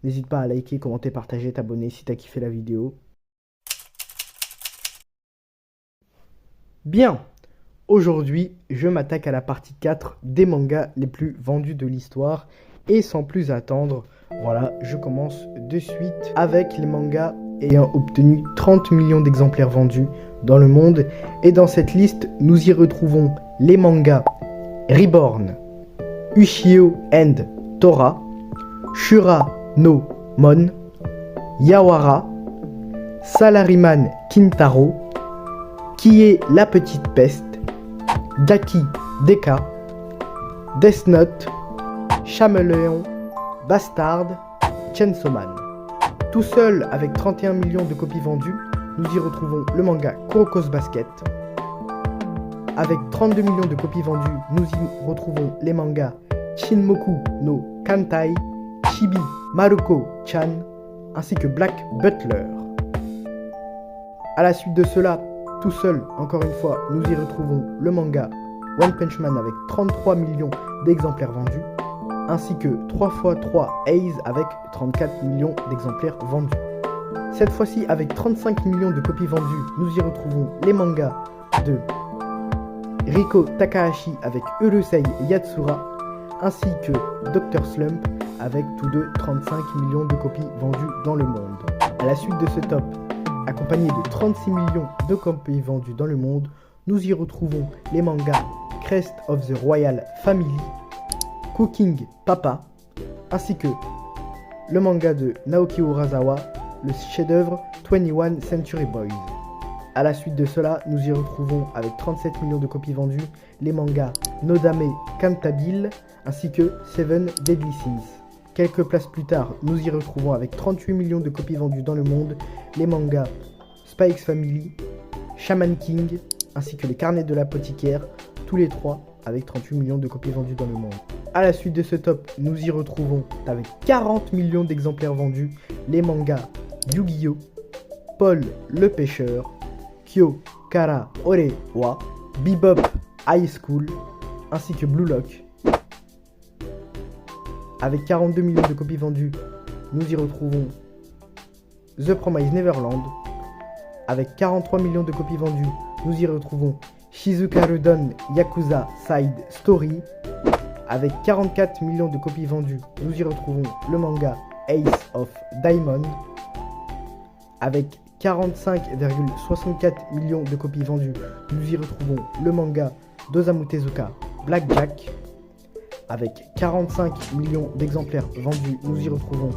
N'hésite pas à liker, commenter, partager, t'abonner si t'as kiffé la vidéo. Bien, aujourd'hui, je m'attaque à la partie 4 des mangas les plus vendus de l'histoire. Et sans plus attendre, voilà, je commence de suite avec les mangas ayant obtenu 30 millions d'exemplaires vendus dans le monde. Et dans cette liste, nous y retrouvons les mangas Reborn, Ushio and Tora, Shura no Mon, Yawara, Salaryman Kintaro, Kie la petite peste, Daki Deka, Death Note, Chameleon, Bastard, Chainsaw Man. Tout seul avec 31 millions de copies vendues, nous y retrouvons le manga Kuroko's Basket. Avec 32 millions de copies vendues, nous y retrouvons les mangas Shinmoku no Kantai, Chibi Maruko-chan, ainsi que Black Butler. A la suite de cela, tout seul, encore une fois, nous y retrouvons le manga One Punch Man avec 33 millions d'exemplaires vendus, ainsi que 3x3 Ace avec 34 millions d'exemplaires vendus. Cette fois-ci, avec 35 millions de copies vendues, nous y retrouvons les mangas de Riko Takahashi avec Urusei Yatsura, ainsi que Dr. Slump avec tous deux 35 millions de copies vendues dans le monde. À la suite de ce top, accompagné de 36 millions de copies vendues dans le monde, nous y retrouvons les mangas Crest of the Royal Family, Cooking Papa, ainsi que le manga de Naoki Urasawa, le chef-d'œuvre 21 Century Boys. A la suite de cela, nous y retrouvons avec 37 millions de copies vendues les mangas Nodame Cantabile ainsi que Seven Deadly Sins. Quelques places plus tard, nous y retrouvons avec 38 millions de copies vendues dans le monde les mangas Spy X Family, Shaman King ainsi que les carnets de l'apothicaire, tous les trois avec 38 millions de copies vendues dans le monde. A la suite de ce top, nous y retrouvons avec 40 millions d'exemplaires vendus les mangas Yu-Gi-Oh!, Paul le pêcheur, Kyo Kara Ore wa Bebop High School, ainsi que Blue Lock. Avec 42 millions de copies vendues, nous y retrouvons The Promised Neverland. Avec 43 millions de copies vendues, nous y retrouvons Shizukaru Don Yakuza Side Story. Avec 44 millions de copies vendues, nous y retrouvons le manga Ace of Diamond. Avec 45,64 millions de copies vendues, nous y retrouvons le manga d'Osamu Tezuka Blackjack. Avec 45 millions d'exemplaires vendus, nous y retrouvons